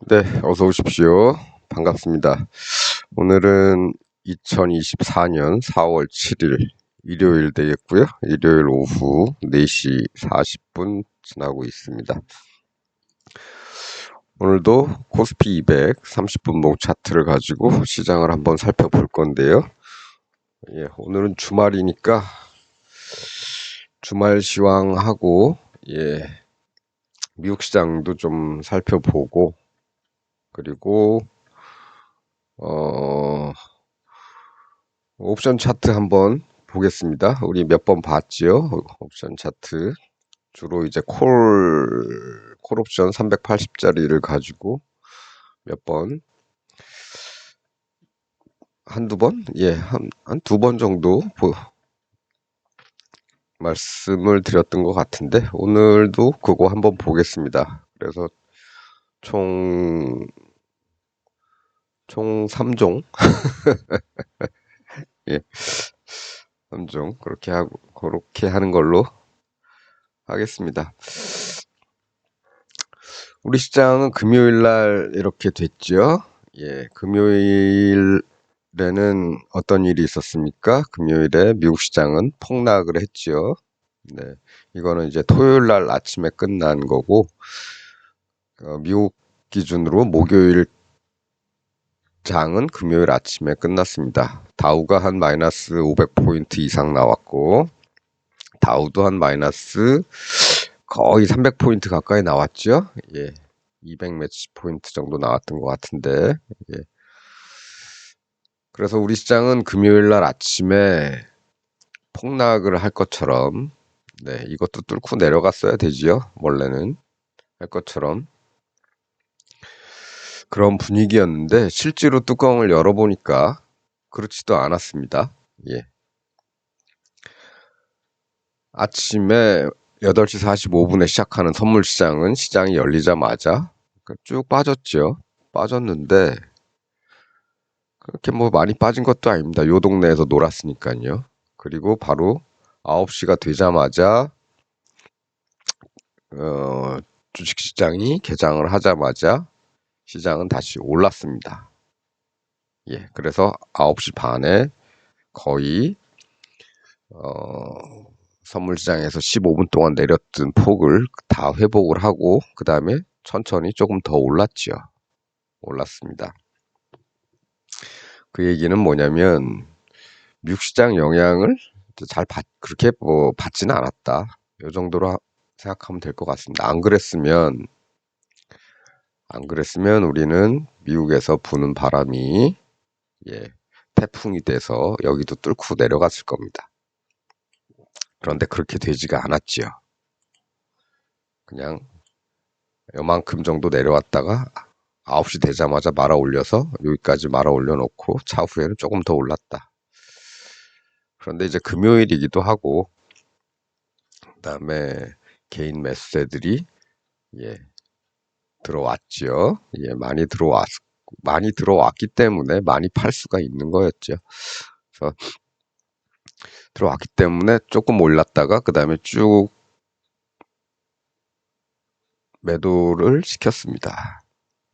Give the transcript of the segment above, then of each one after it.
네, 어서 오십시오. 반갑습니다. 오늘은 2024년 4월 7일 일요일 되겠고요. 일요일 오후 4시 40분 지나고 있습니다. 오늘도 코스피 200 30분봉 차트를 가지고 시장을 한번 살펴볼 건데요. 오늘은 주말이니까 주말 시황하고 미국 시장도 좀 살펴보고, 그리고 옵션 차트 한번 보겠습니다. 우리 몇 번 봤지요? 옵션 차트. 주로 이제 콜 옵션 380짜리를 가지고 몇 번, 한두 번? 한 두 번 정도 말씀을 드렸던 것 같은데, 오늘도 그거 한번 보겠습니다. 그래서 총 3종, 예, 3종, 그렇게 하는 걸로 하겠습니다. 우리 시장은 금요일 날 이렇게 됐죠. 금요일에는 어떤 일이 있었습니까? 금요일에 미국 시장은 폭락을 했죠. 네, 이거는 이제 토요일 날 아침에 끝난 거고, 미국 기준으로 목요일 장은 금요일 아침에 끝났습니다. 다우가 한 마이너스 500포인트 이상 나왔고, 다우도 한 마이너스 거의 300포인트 가까이 나왔죠. 200 매치 포인트 정도 나왔던 것 같은데, 그래서 우리 시장은 금요일 날 아침에 폭락을 할 것처럼, 이것도 뚫고 내려갔어야 되지요. 원래는 할 것처럼 그런 분위기였는데, 실제로 뚜껑을 열어보니까 그렇지도 않았습니다. 아침에 8시 45분에 시작하는 선물 시장은 시장이 열리자마자 쭉 빠졌죠. 빠졌는데 그렇게 뭐 많이 빠진 것도 아닙니다. 요 동네에서 놀았으니까요. 그리고 바로 9시가 되자마자 주식시장이 개장을 하자마자 시장은 다시 올랐습니다. 그래서 9시 반에 거의 선물시장에서 15분 동안 내렸던 폭을 다 회복을 하고, 그 다음에 천천히 조금 더 올랐습니다. 그 얘기는 뭐냐면 미국 시장 영향을 그렇게 받지는 않았다. 이 정도로 생각하면 될 것 같습니다. 안 그랬으면 우리는 미국에서 부는 바람이 태풍이 돼서 여기도 뚫고 내려갔을 겁니다. 그런데 그렇게 되지가 않았지요. 그냥 요만큼 정도 내려왔다가 9시 되자마자 말아 올려서 여기까지 말아 올려놓고 차후에는 조금 더 올랐다. 그런데 이제 금요일이기도 하고, 그 다음에 개인 매수세들이 들어왔죠. 많이 들어왔기 때문에 많이 팔 수가 있는 거였죠. 그래서 들어왔기 때문에 조금 올랐다가 그 다음에 쭉 매도를 시켰습니다.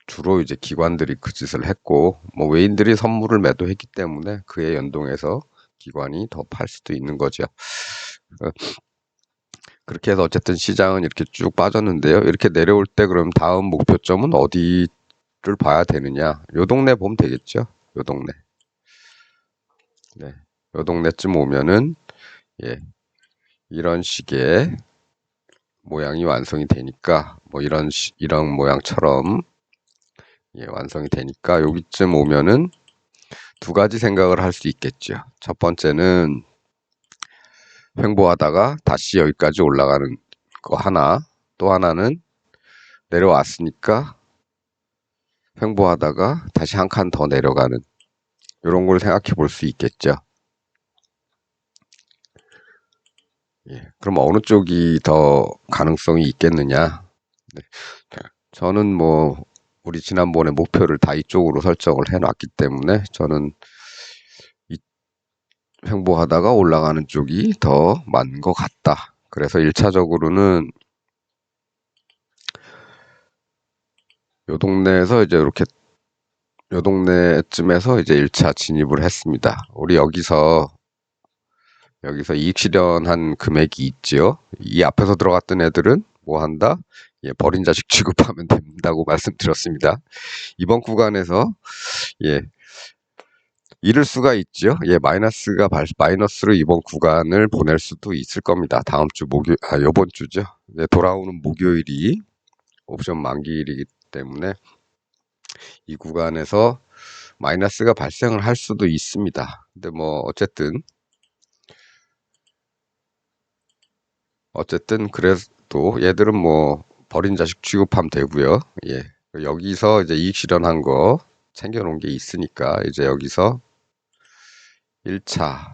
주로 이제 기관들이 그 짓을 했고, 뭐 외인들이 선물을 매도했기 때문에 그에 연동해서 기관이 더 팔 수도 있는 거죠. 그렇게 해서 어쨌든 시장은 이렇게 쭉 빠졌는데요. 이렇게 내려올 때 그럼 다음 목표점은 어디를 봐야 되느냐? 요 동네 보면 되겠죠. 요 동네. 요 동네쯤 오면은 이런 식의 모양이 완성이 되니까, 뭐 이런 모양처럼 완성이 되니까 여기쯤 오면은 두 가지 생각을 할 수 있겠죠. 첫 번째는 횡보하다가 다시 여기까지 올라가는 거 하나, 또 하나는 내려왔으니까 횡보하다가 다시 한 칸 더 내려가는, 이런 걸 생각해 볼 수 있겠죠. 그럼 어느 쪽이 더 가능성이 있겠느냐? 저는 뭐 우리 지난번에 목표를 다 이쪽으로 설정을 해놨기 때문에 저는 횡보하다가 올라가는 쪽이 더 맞는 것 같다. 그래서 1차적으로는 요 동네에서 이제 이렇게 요 동네쯤에서 이제 1차 진입을 했습니다. 우리 여기서 이익 실현한 금액이 있지요. 이 앞에서 들어갔던 애들은 뭐 한다? 예, 버린 자식 취급하면 된다고 말씀드렸습니다. 이번 구간에서 예, 잃을 수가 있죠. 예, 마이너스로 이번 구간을 보낼 수도 있을 겁니다. 다음 주 요번 주죠. 네, 돌아오는 목요일이 옵션 만기일이기 때문에 이 구간에서 마이너스가 발생을 할 수도 있습니다. 근데 뭐 어쨌든 그래도 얘들은 뭐 버린 자식 취급하면 되고요. 예. 여기서 이제 이익 실현한 거 챙겨놓은 게 있으니까 이제 여기서 1차를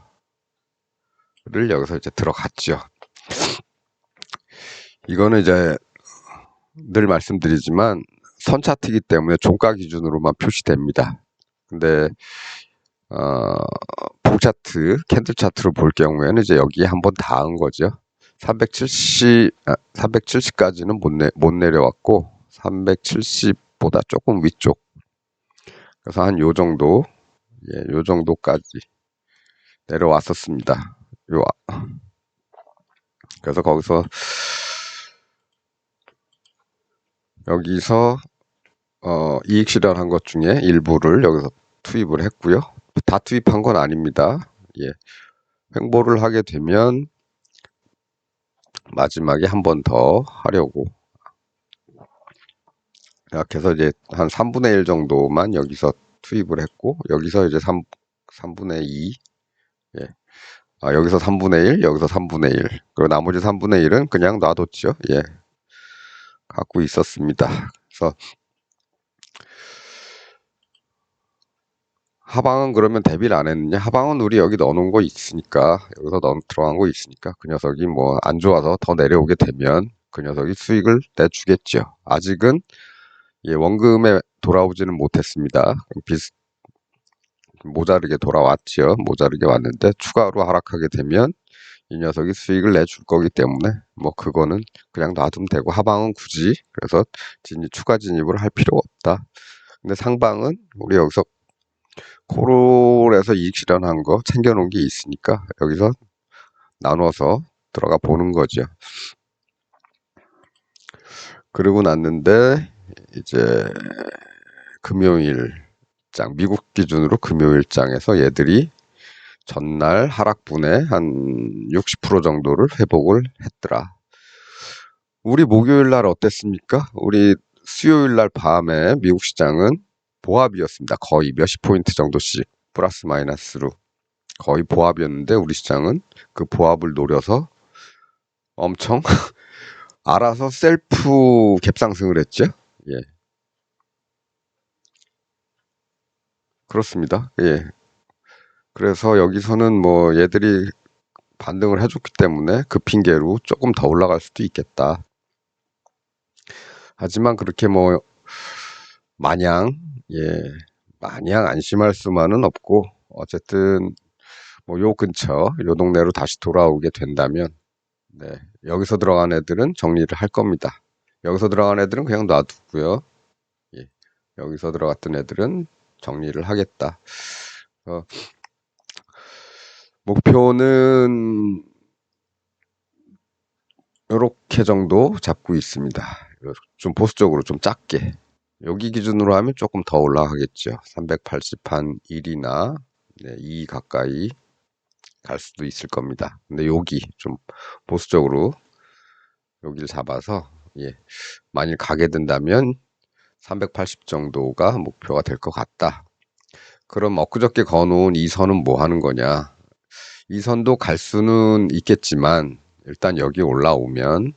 여기서 이제 들어갔죠. 이거는 이제 늘 말씀드리지만 선 차트이기 때문에 종가 기준으로만 표시됩니다. 근데 봉 차트, 캔들 차트로 볼 경우에는 이제 여기에 한번 닿은 거죠. 370까지는 못 내려왔고 370보다 조금 위쪽. 그래서 한 요 정도, 예, 요 정도까지 내려왔었습니다. 그래서 여기서 이익 실현한 것 중에 일부를 여기서 투입을 했고요. 다 투입한 건 아닙니다. 예, 횡보를 하게 되면 마지막에 한 번 더 하려고 이렇게 해서 이제 한 3분의 1 정도만 여기서 투입을 했고 여기서 이제 3분의 2 예. 여기서 3분의 1 여기서 3분의 1 그리고 나머지 3분의 1은 그냥 놔뒀죠. 예. 갖고 있었습니다. 그래서 하방은 그러면 대비를 안 했느냐? 하방은 우리 여기 넣어놓은 거 있으니까 여기서 들어간 거 있으니까 그 녀석이 뭐 안 좋아서 더 내려오게 되면 그 녀석이 수익을 내주겠죠. 아직은 예, 원금에 돌아오지는 못했습니다. 모자르게 돌아왔죠. 모자르게 왔는데 추가로 하락하게 되면 이 녀석이 수익을 내줄 거기 때문에 뭐 그거는 그냥 놔두면 되고 하방은 굳이 그래서 추가 진입을 할 필요가 없다. 근데 상방은 우리 여기서 코롤에서 이익 실현한 거 챙겨놓은 게 있으니까 여기서 나눠서 들어가 보는 거죠. 그러고 났는데 이제 금요일장 미국 기준으로 금요일장에서 얘들이 전날 하락분의 한 60% 정도를 회복을 했더라. 우리 목요일 날 어땠습니까? 우리 수요일 날 밤에 미국 시장은 보합이었습니다. 거의 몇십 포인트 정도씩 플러스 마이너스로 거의 보합이었는데 우리 시장은 그 보합을 노려서 엄청 알아서 셀프 갭상승을 했죠. 예, 그렇습니다. 예. 그래서 여기서는 뭐 얘들이 반등을 해줬기 때문에 그 핑계로 조금 더 올라갈 수도 있겠다. 하지만 그렇게 뭐 마냥 예 마냥 안심할 수만은 없고 어쨌든 뭐 요 근처 요 동네로 다시 돌아오게 된다면 네 여기서 들어간 애들은 정리를 할 겁니다. 여기서 들어간 애들은 그냥 놔두고요. 예, 여기서 들어갔던 애들은 정리를 하겠다. 목표는 요렇게 정도 잡고 있습니다. 좀 보수적으로 좀 작게. 여기 기준으로 하면 조금 더 올라가겠죠. 380한 1이나 2 가까이 갈 수도 있을 겁니다. 근데 여기 좀 보수적으로 여기를 잡아서 예, 만일 가게 된다면 380 정도가 목표가 될 것 같다. 그럼 엊그저께 거놓은 이 선은 뭐 하는 거냐? 이 선도 갈 수는 있겠지만 일단 여기 올라오면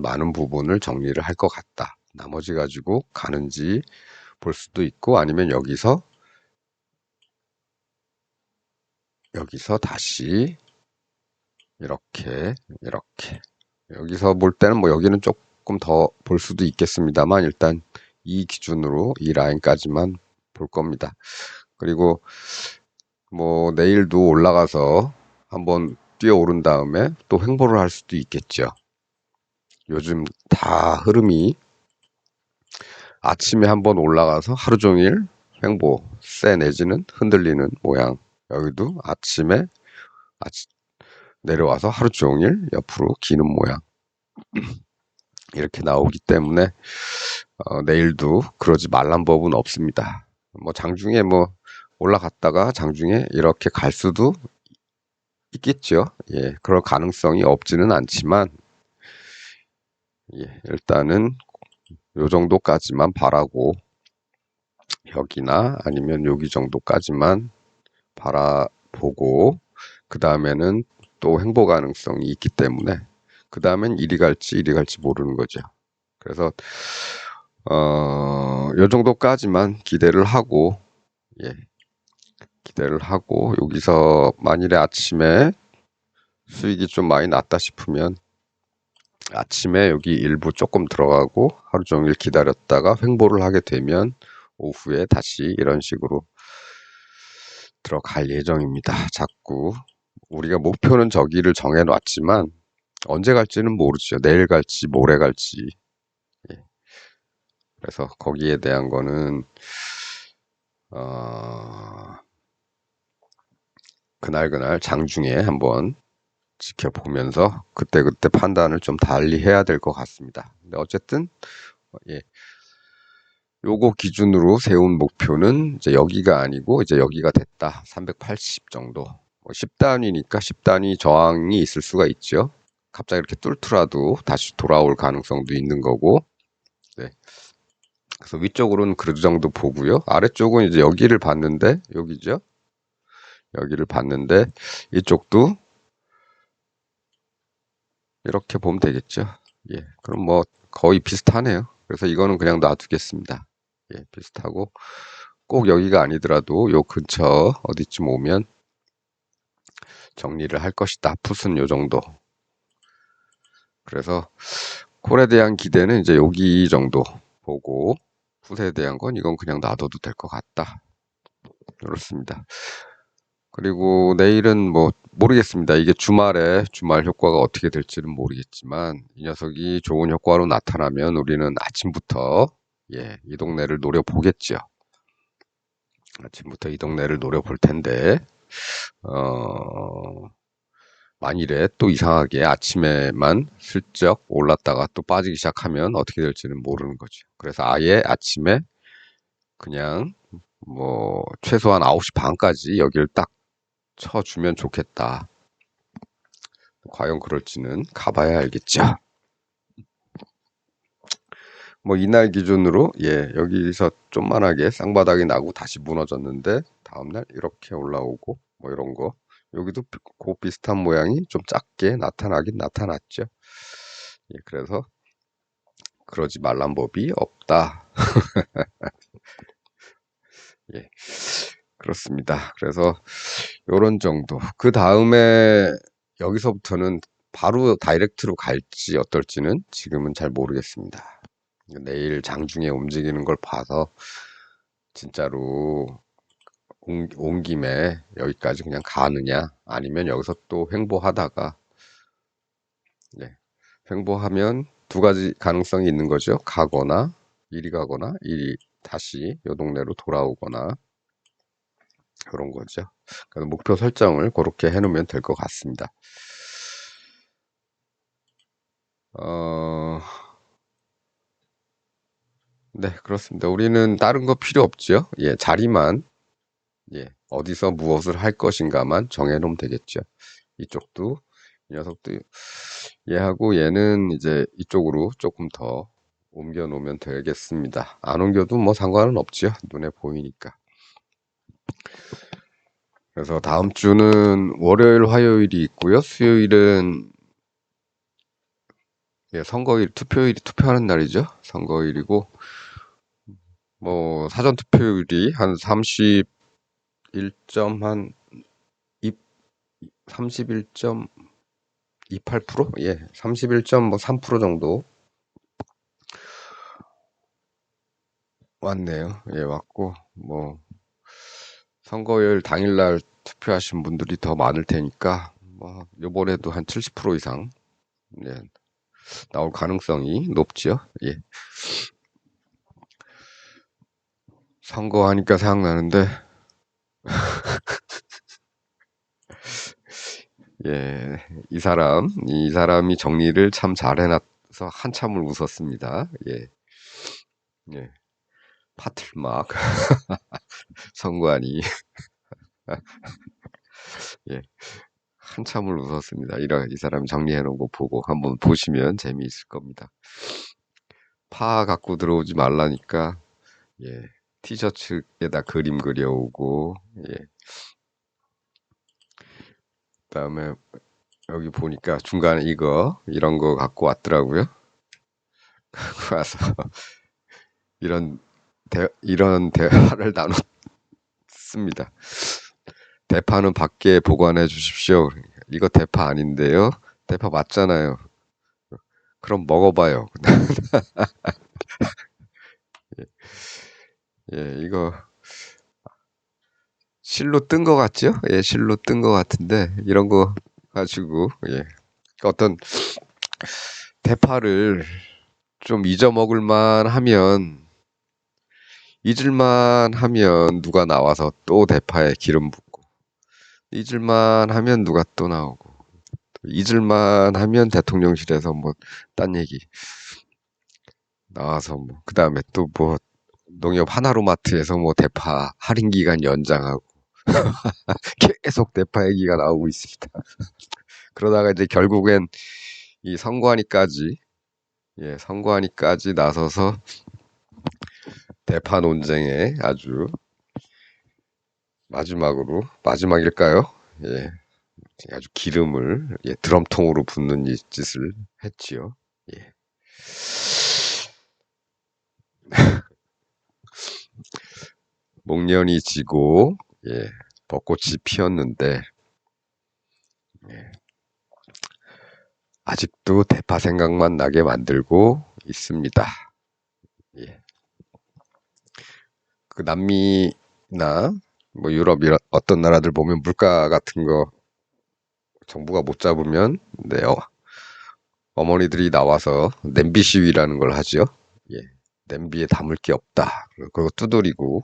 많은 부분을 정리를 할 것 같다. 나머지 가지고 가는지 볼 수도 있고 아니면 여기서 다시 이렇게 여기서 볼 때는 뭐 여기는 조금 더 볼 수도 있겠습니다만 일단 이 기준으로 이 라인까지만 볼 겁니다. 그리고 뭐 내일도 올라가서 한번 뛰어오른 다음에 또 횡보를 할 수도 있겠죠. 요즘 다 흐름이 아침에 한번 올라가서 하루 종일 횡보, 세 내지는 흔들리는 모양. 여기도 아침에 내려와서 하루 종일 옆으로 기는 모양. 이렇게 나오기 때문에 내일도 그러지 말란 법은 없습니다. 뭐 장중에 뭐 올라갔다가 장중에 이렇게 갈 수도 있겠죠. 예, 그럴 가능성이 없지는 않지만 예, 일단은 요 정도까지만 바라고 여기나 아니면 여기 정도까지만 바라보고 그 다음에는 또 횡보 가능성이 있기 때문에 그 다음엔 이리 갈지 모르는 거죠. 그래서 요 정도까지만 기대를 하고 예, 기대를 하고 여기서 만일에 아침에 수익이 좀 많이 났다 싶으면 아침에 여기 일부 조금 들어가고 하루 종일 기다렸다가 횡보를 하게 되면 오후에 다시 이런 식으로 들어갈 예정입니다. 자꾸 우리가 목표는 저기를 정해놨지만 언제 갈지는 모르죠. 내일 갈지 모레 갈지. 예. 그래서 거기에 대한 거는 그날 장중에 한번 지켜보면서 그때그때 판단을 좀 달리 해야 될 것 같습니다. 근데 어쨌든 예. 요거 기준으로 세운 목표는 이제 여기가 아니고 이제 여기가 됐다. 380 정도. 10단위니까 10단위 저항이 있을 수가 있죠. 갑자기 이렇게 뚫더라도 다시 돌아올 가능성도 있는 거고. 네. 그래서 위쪽으로는 그 정도 보고요. 아래쪽은 이제 여기를 봤는데 여기죠. 여기를 봤는데 이쪽도 이렇게 보면 되겠죠. 예. 그럼 뭐 거의 비슷하네요. 그래서 이거는 그냥 놔두겠습니다. 예, 비슷하고 꼭 여기가 아니더라도 요 근처 어디쯤 오면 정리를 할 것이다. 풋은 요 정도. 그래서 콜에 대한 기대는 이제 여기 정도 보고 풋에 대한 건 이건 그냥 놔둬도 될 것 같다. 그렇습니다. 그리고 내일은 뭐 모르겠습니다. 이게 주말 효과가 어떻게 될지는 모르겠지만 이 녀석이 좋은 효과로 나타나면 우리는 아침부터 예, 이 동네를 노려보겠죠. 아침부터 이 동네를 노려볼 텐데 만일에 또 이상하게 아침에만 슬쩍 올랐다가 또 빠지기 시작하면 어떻게 될지는 모르는 거죠. 그래서 아예 아침에 그냥 뭐 최소한 9시 반까지 여기를 딱 쳐주면 좋겠다. 과연 그럴지는 가봐야 알겠죠. 뭐 이날 기준으로 예 여기서 좀만하게 쌍바닥이 나고 다시 무너졌는데 다음날 이렇게 올라오고 뭐 이런 거 여기도 그 비슷한 모양이 좀 작게 나타나긴 나타났죠. 예, 그래서 그러지 말란 법이 없다. 예, 그렇습니다. 그래서 요런 정도. 그 다음에 여기서부터는 바로 다이렉트로 갈지 어떨지는 지금은 잘 모르겠습니다. 내일 장중에 움직이는 걸 봐서 진짜로 온 김에 여기까지 그냥 가느냐 아니면 여기서 또 횡보하다가 네, 횡보하면 두 가지 가능성이 있는 거죠. 가거나 이리 가거나 이리 다시 요 동네로 돌아오거나 그런 거죠. 그래서 목표 설정을 그렇게 해놓으면 될 것 같습니다. 어, 네, 그렇습니다. 우리는 다른 거 필요 없죠. 예, 자리만 예, 어디서 무엇을 할 것인가만 정해놓으면 되겠죠. 이쪽도 이 녀석도 얘하고 얘는 이제 이쪽으로 조금 더 옮겨 놓으면 되겠습니다. 안 옮겨도 뭐 상관은 없지요. 눈에 보이니까. 그래서 다음 주는 월요일, 화요일이 있고요. 수요일은 예, 선거일, 투표하는 날이죠. 선거일이고 뭐 사전 투표율이 한 31점 한 31.28%? 예, 31.3% 정도 왔네요. 예, 왔고 뭐 선거일 당일날 투표하신 분들이 더 많을 테니까 뭐 요번에도 한 70% 이상 예, 나올 가능성이 높지요. 예. 선거하니까 생각나는데, 예, 이 사람이 정리를 참 잘 해놔서 한참을 웃었습니다. 예, 예, 파틀막 선관위, 예, 한참을 웃었습니다. 이 사람이 정리해놓은 거 보고 한번 보시면 재미있을 겁니다. 파 갖고 들어오지 말라니까, 예, 티셔츠에다 그림 그려오고, 예, 그다음에 여기 보니까 중간에 이런 거 갖고 왔더라고요. 갖고 와서 이런 대화를 나눴습니다. 대파는 밖에 보관해 주십시오. 이거 대파 아닌데요? 대파 맞잖아요. 그럼 먹어봐요. 예, 이거 실로 뜬 거 같죠? 예, 실로 뜬 거 같은데 이런 거 가지고 예, 어떤 대파를 좀 잊을만 하면 누가 나와서 또 대파에 기름 붓고 잊을만 하면 누가 또 나오고 잊을만 하면 대통령실에서 뭐 딴 얘기 나와서 뭐 그다음에 또 뭐 농협 하나로마트에서 뭐 대파 할인 기간 연장하고 계속 대파 얘기가 나오고 있습니다. 그러다가 이제 결국엔 이 선관위까지 선관위까지 나서서 대파 논쟁에 아주 마지막일까요? 예, 아주 기름을 드럼통으로 붓는 이 짓을 했지요. 예. 목련이 지고 벚꽃이 피었는데 예, 아직도 대파 생각만 나게 만들고 있습니다. 예. 그 남미나 뭐 유럽 이런 어떤 나라들 보면 물가 같은 거 정부가 못 잡으면 어머니들이 나와서 냄비 시위라는 걸 하죠. 예. 냄비에 담을 게 없다. 그거 두드리고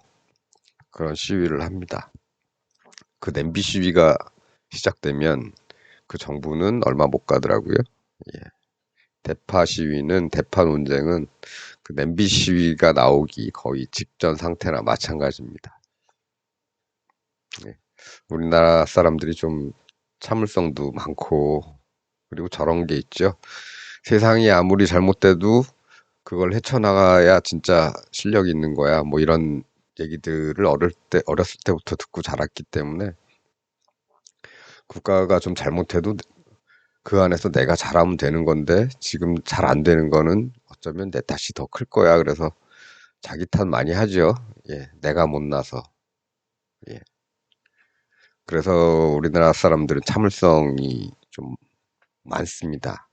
그런 시위를 합니다. 그 냄비 시위가 시작되면 그 정부는 얼마 못 가더라고요. 예. 대파 논쟁은 그 냄비 시위가 나오기 거의 직전 상태나 마찬가지입니다. 예. 우리나라 사람들이 좀 참을성도 많고 그리고 저런 게 있죠. 세상이 아무리 잘못돼도 그걸 헤쳐나가야 진짜 실력이 있는 거야. 뭐 이런 얘기들을 어렸을 때부터 듣고 자랐기 때문에 국가가 좀 잘못해도 그 안에서 내가 잘하면 되는 건데 지금 잘 안 되는 거는 어쩌면 내 탓이 더 클 거야. 그래서 자기 탓 많이 하죠. 예, 내가 못나서. 예. 그래서 우리나라 사람들은 참을성이 좀 많습니다.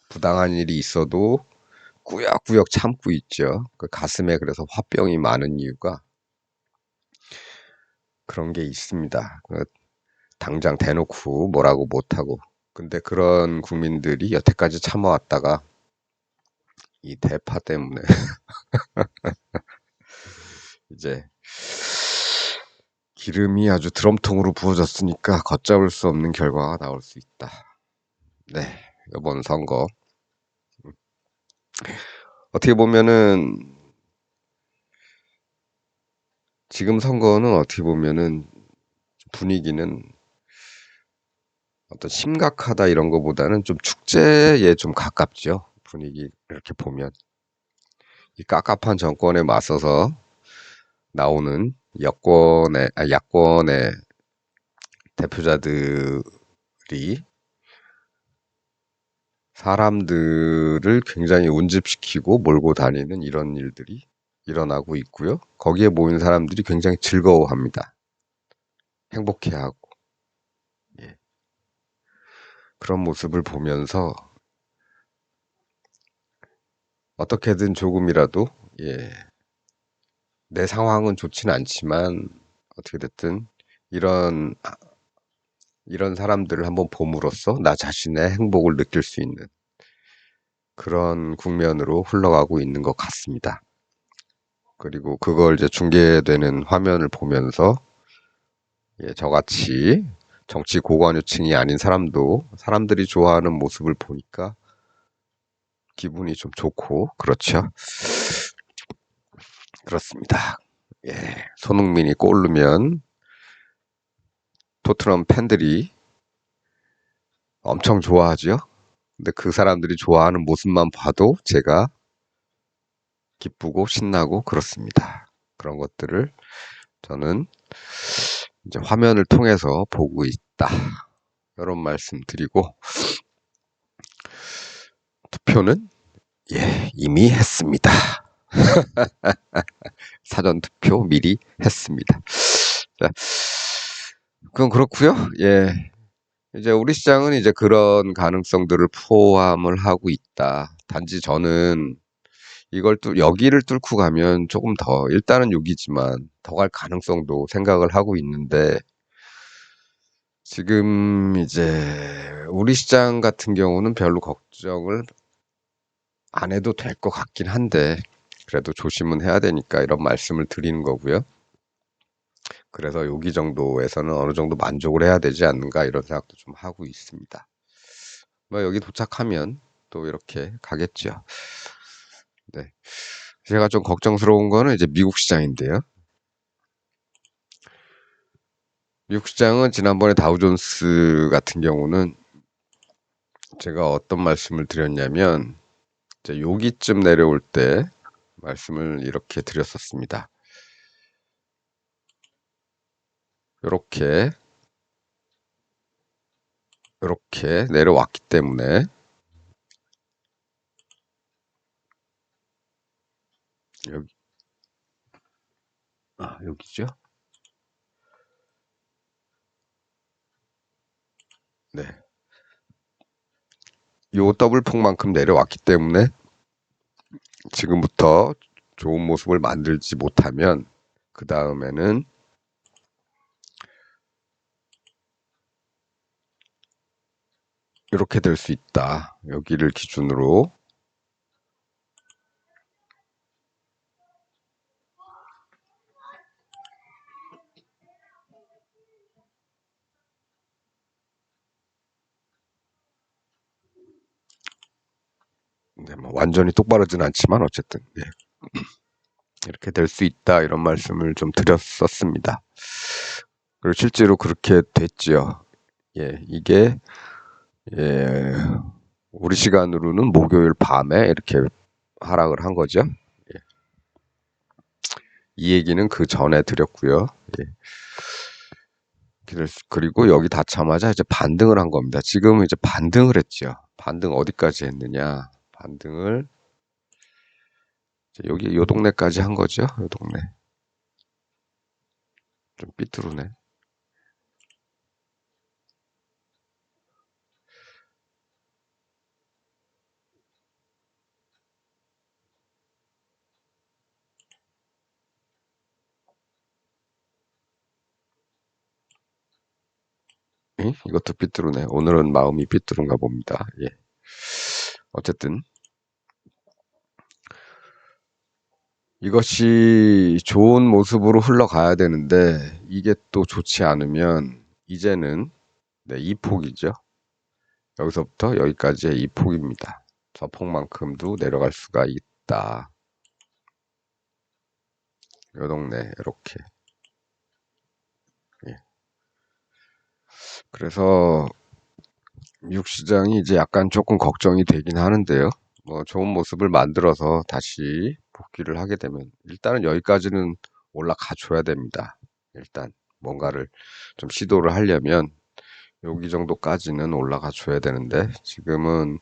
부당한 일이 있어도 꾸역꾸역 참고 있죠. 그 가슴에 그래서 화병이 많은 이유가 그런 게 있습니다. 그 당장 대놓고 뭐라고 못하고. 근데 그런 국민들이 여태까지 참아왔다가 이 대파 때문에 이제 기름이 아주 드럼통으로 부어졌으니까 걷잡을 수 없는 결과가 나올 수 있다. 네, 이번 선거 어떻게 보면은 지금 선거는 어떻게 보면은 분위기는 어떤 심각하다 이런 거보다는 좀 축제에 좀 가깝죠. 분위기 이렇게 보면 이 깝깝한 정권에 맞서서 나오는 야권의 대표자들이 사람들을 굉장히 운집시키고 몰고 다니는 이런 일들이 일어나고 있고요. 거기에 모인 사람들이 굉장히 즐거워합니다. 행복해하고 예. 그런 모습을 보면서 어떻게든 조금이라도 예, 내 상황은 좋진 않지만 어떻게 됐든 이런 이런 사람들을 한번 봄으로써 나 자신의 행복을 느낄 수 있는 그런 국면으로 흘러가고 있는 것 같습니다. 그리고 그걸 이제 중계되는 화면을 보면서 예, 저같이 정치 고관여층이 아닌 사람들이 좋아하는 모습을 보니까 기분이 좀 좋고 그렇죠. 그렇습니다. 예, 손흥민이 골 넣으면 토트넘 팬들이 엄청 좋아하죠. 근데 그 사람들이 좋아하는 모습만 봐도 제가 기쁘고 신나고 그렇습니다. 그런 것들을 저는 이제 화면을 통해서 보고 있다. 이런 말씀 드리고 투표는 예, 이미 했습니다. 사전 투표 미리 했습니다. 자, 그건 그렇고요. 예. 이제 우리 시장은 이제 그런 가능성들을 포함을 하고 있다. 단지 저는 여기를 뚫고 가면 조금 더, 일단은 6이지만 더 갈 가능성도 생각을 하고 있는데, 지금 이제 우리 시장 같은 경우는 별로 걱정을 안 해도 될 것 같긴 한데, 그래도 조심은 해야 되니까 이런 말씀을 드리는 거고요. 그래서 여기 정도에서는 어느 정도 만족을 해야 되지 않는가 이런 생각도 좀 하고 있습니다. 뭐 여기 도착하면 또 이렇게 가겠죠. 네. 제가 좀 걱정스러운 거는 이제 미국 시장인데요. 미국 시장은 지난번에 다우존스 같은 경우는 제가 어떤 말씀을 드렸냐면 이제 여기쯤 내려올 때 말씀을 이렇게 드렸었습니다. 이렇게 내려왔기 때문에 여기 여기죠. 네. 요 더블폭만큼 내려왔기 때문에 지금부터 좋은 모습을 만들지 못하면 그 다음에는 이렇게 될 수 있다. 여기를 기준으로 네, 뭐 완전히 똑바르진 않지만 어쨌든 네, 이렇게 될 수 있다 이런 말씀을 좀 드렸었습니다. 그리고 실제로 그렇게 됐지요. 예, 이게 예, 우리 시간으로는 목요일 밤에 이렇게 하락을 한 거죠. 예, 이 얘기는 그 전에 드렸고요. 예, 그리고 여기 닿자마자 이제 반등을 한 겁니다. 지금은 이제 반등을 했죠. 반등 어디까지 했느냐? 반등을 여기 요 동네까지 한 거죠. 요 동네 좀 삐뚤어네. 이것도 삐뚤어네. 오늘은 마음이 삐뚤은가 봅니다. 예. 어쨌든 이것이 좋은 모습으로 흘러가야 되는데 이게 또 좋지 않으면 이제는 네, 이 폭이죠. 여기서부터 여기까지의 이 폭입니다. 저 폭만큼도 내려갈 수가 있다. 요 동네 이렇게. 예. 그래서 미국 시장이 이제 약간 조금 걱정이 되긴 하는데요. 뭐 좋은 모습을 만들어서 다시 복귀를 하게 되면 일단은 여기까지는 올라가 줘야 됩니다. 일단 뭔가를 좀 시도를 하려면 여기 정도까지는 올라가 줘야 되는데 지금은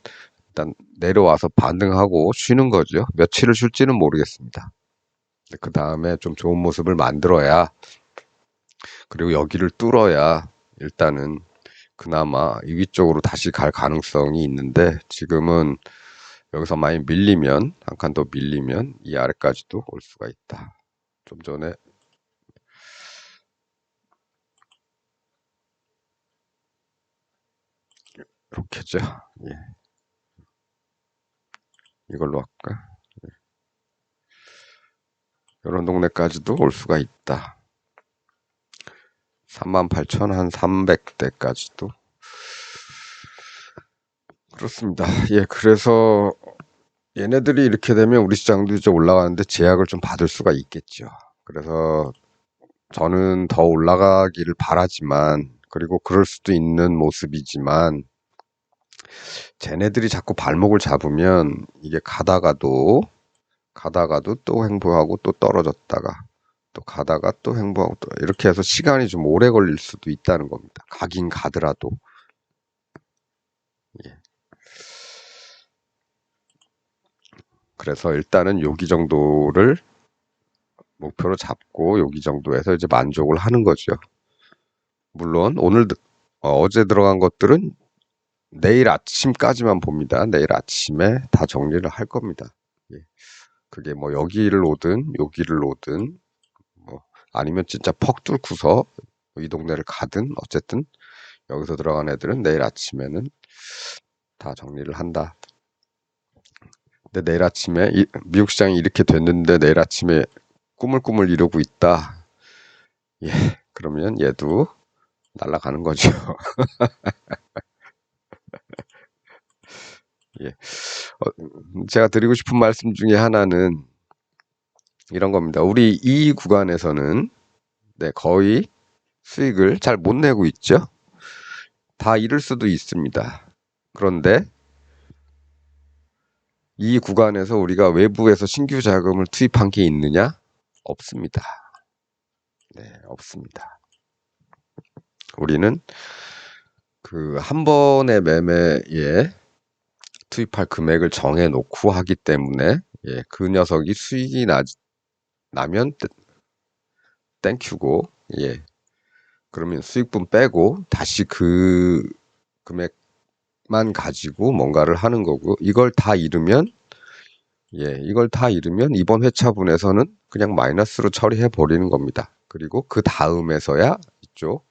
일단 내려와서 반등하고 쉬는 거죠. 며칠을 쉴지는 모르겠습니다. 그 다음에 좀 좋은 모습을 만들어야 그리고 여기를 뚫어야 일단은 그나마 이 위쪽으로 다시 갈 가능성이 있는데 지금은 여기서 많이 밀리면 한 칸 더 밀리면 이 아래까지도 올 수가 있다. 좀 전에 이렇게죠. 예. 이걸로 할까? 이런 동네까지도 올 수가 있다. 38,000 한 300대까지도. 그렇습니다. 예, 그래서 얘네들이 이렇게 되면 우리 시장도 이제 올라가는데 제약을 좀 받을 수가 있겠죠. 그래서 저는 더 올라가기를 바라지만, 그리고 그럴 수도 있는 모습이지만, 쟤네들이 자꾸 발목을 잡으면 이게 가다가도 또 횡보하고 또 떨어졌다가 또 가다가 또 횡보하고 또 이렇게 해서 시간이 좀 오래 걸릴 수도 있다는 겁니다. 가긴 가더라도. 예. 그래서 일단은 여기 정도를 목표로 잡고 여기 정도에서 이제 만족을 하는 거죠. 물론 어제 들어간 것들은 내일 아침까지만 봅니다. 내일 아침에 다 정리를 할 겁니다. 예. 그게 뭐 여기를 오든 뭐 아니면 진짜 퍽 뚫고서 이 동네를 가든 어쨌든 여기서 들어간 애들은 내일 아침에는 다 정리를 한다. 근데 내일 아침에 미국 시장이 이렇게 됐는데 내일 아침에 꾸물꾸물 이러고 있다. 예, 그러면 얘도 날아가는 거죠. 예. 제가 드리고 싶은 말씀 중에 하나는 이런 겁니다. 우리 이 구간에서는 네, 거의 수익을 잘 못 내고 있죠. 다 잃을 수도 있습니다. 그런데 이 구간에서 우리가 외부에서 신규 자금을 투입한 게 있느냐? 없습니다. 네, 없습니다. 우리는 그 한 번의 매매에 투입할 금액을 정해 놓고 하기 때문에 예, 그 녀석이 수익이 나면 땡큐고 예, 그러면 수익분 빼고 다시 그 금액만 가지고 뭔가를 하는 거고 이걸 다 잃으면 이번 회차분에서는 그냥 마이너스로 처리해 버리는 겁니다. 그리고 그 다음에서야 이쪽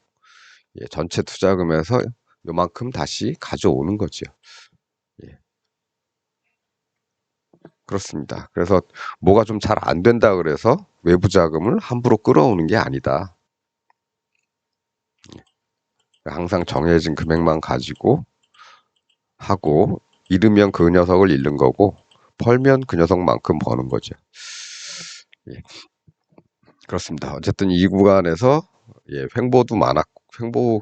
예, 전체 투자금에서 요만큼 다시 가져오는 거죠. 예, 그렇습니다. 그래서 뭐가 좀 잘 안 된다 그래서 외부 자금을 함부로 끌어오는 게 아니다. 항상 정해진 금액만 가지고 하고 잃으면 그 녀석을 잃는 거고 벌면 그 녀석만큼 버는 거죠. 예, 그렇습니다. 어쨌든 이 구간에서 예, 횡보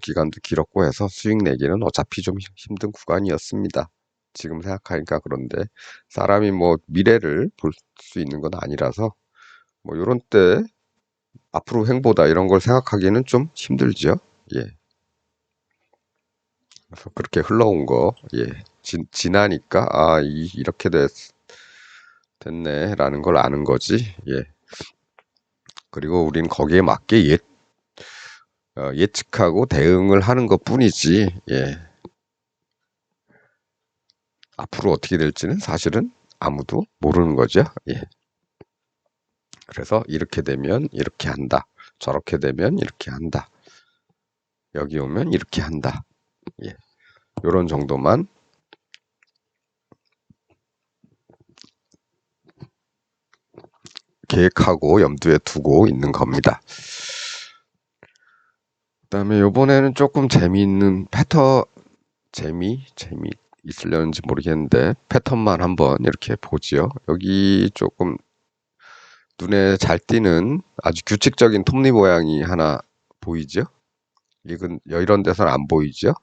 기간도 길었고 해서 수익 내기는 어차피 좀 힘든 구간이었습니다. 지금 생각하니까 그런데 사람이 뭐 미래를 볼 수 있는 건 아니라서 뭐 요런 때 앞으로 횡보다 이런 걸 생각하기는 좀 힘들죠. 예. 그래서 그렇게 흘러온 거, 예. 지나니까, 이렇게 됐네라는 걸 아는 거지. 예. 그리고 우린 거기에 맞게 예측하고 대응을 하는 것 뿐이지, 예. 앞으로 어떻게 될지는 사실은 아무도 모르는 거죠. 예. 그래서 이렇게 되면 이렇게 한다. 저렇게 되면 이렇게 한다. 여기 오면 이렇게 한다. 예. 요런 정도만 계획하고 염두에 두고 있는 겁니다. 그다음에 요번에는 조금 재미있는 재미 있으려는지 모르겠는데 패턴만 한번 이렇게 보지요. 여기 조금 눈에 잘 띄는 아주 규칙적인 톱니 모양이 하나 보이죠? 이런 데서는 안 보이죠?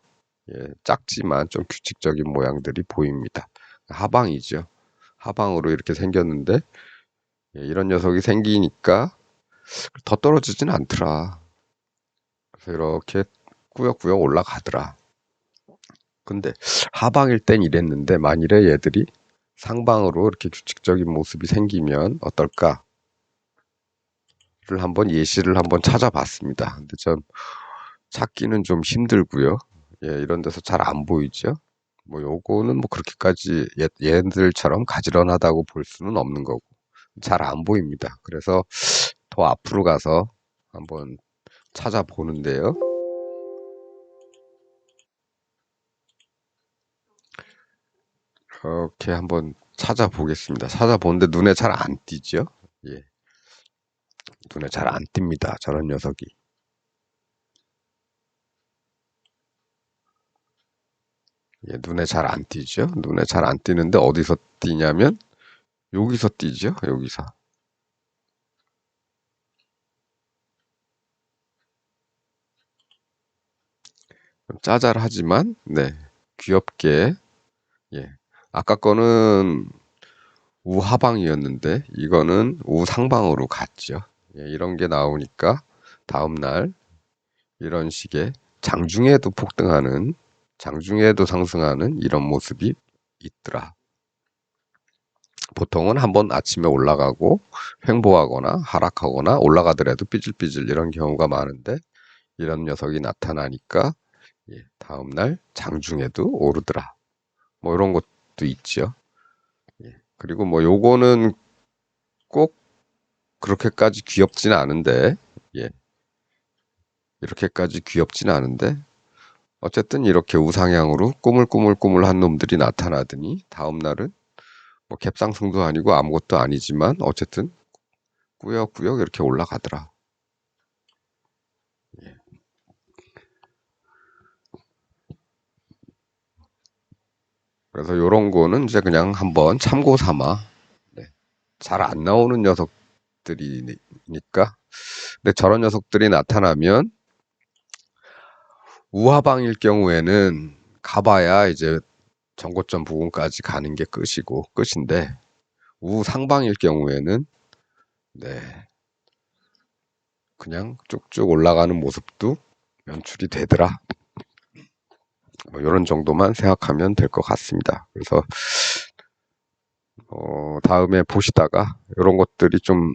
예, 작지만 좀 규칙적인 모양들이 보입니다. 하방이죠. 하방으로 이렇게 생겼는데 예, 이런 녀석이 생기니까 더 떨어지진 않더라. 그래서 이렇게 꾸역꾸역 올라가더라. 근데 하방일 땐 이랬는데 만일에 얘들이 상방으로 이렇게 규칙적인 모습이 생기면 어떨까를 한번 예시를 한번 찾아봤습니다. 근데 좀 찾기는 좀 힘들고요. 예, 이런 데서 잘 안 보이죠. 뭐 요거는 뭐 그렇게까지 얘들처럼 가지런하다고 볼 수는 없는 거고 잘 안 보입니다. 그래서 더 앞으로 가서 한번 찾아보는데요. 이렇게 한번 찾아보겠습니다. 찾아보는데 눈에 잘 안 띄죠? 예, 눈에 잘 안 띕니다. 저런 녀석이. 예, 눈에 잘 안 띄죠? 눈에 잘 안 띄는데 어디서 띄냐면 여기서 띄죠? 여기서. 짜잘하지만 네, 귀엽게. 예. 아까 거는 우하방이었는데 이거는 우상방으로 갔죠. 예, 이런 게 나오니까 다음날 이런 식의 장중에도 폭등하는, 장중에도 상승하는 이런 모습이 있더라. 보통은 한번 아침에 올라가고 횡보하거나 하락하거나 올라가더라도 삐질삐질 이런 경우가 많은데 이런 녀석이 나타나니까 예, 다음날 장중에도 오르더라. 뭐 이런 것도 있죠. 예, 그리고 뭐 요거는 꼭 그렇게까지 귀엽지는 않은데 예, 이렇게까지 귀엽지는 않은데 어쨌든 이렇게 우상향으로 꾸물꾸물꾸물한 놈들이 나타나더니 다음날은 뭐 갭상승도 아니고 아무것도 아니지만 어쨌든 꾸역꾸역 이렇게 올라가더라. 예. 그래서 요런 거는 이제 그냥 한번 참고 삼아 네. 잘 안 나오는 녀석들이니까 근데 저런 녀석들이 나타나면 우하방일 경우에는 가봐야 이제 전고점 부근까지 가는 게 끝인데 우상방일 경우에는 네 그냥 쭉쭉 올라가는 모습도 연출이 되더라. 뭐 이런 정도만 생각하면 될 것 같습니다. 그래서 다음에 보시다가 이런 것들이 좀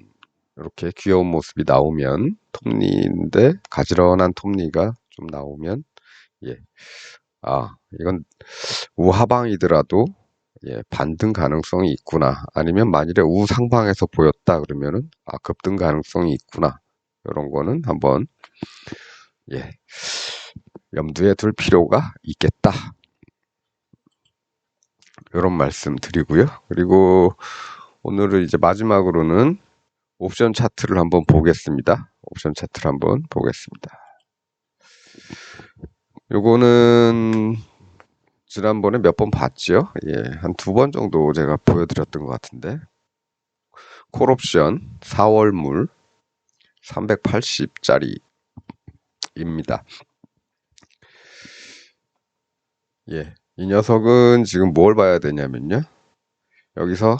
이렇게 귀여운 모습이 나오면 톱니인데 가지런한 톱니가 좀 나오면 예, 이건 우하방이더라도 예, 반등 가능성이 있구나. 아니면 만일에 우상방에서 보였다 그러면은 급등 가능성이 있구나. 이런 거는 한번 예, 염두에 둘 필요가 있겠다. 이런 말씀 드리고요. 그리고 오늘은 이제 마지막으로는 옵션 차트를 한번 보겠습니다. 옵션 차트를 한번 보겠습니다. 요거는 지난번에 몇 번 봤죠? 예, 한 두 번 정도 제가 보여드렸던 것 같은데 콜옵션 4월물 380짜리입니다. 예, 이 녀석은 지금 뭘 봐야 되냐면요. 여기서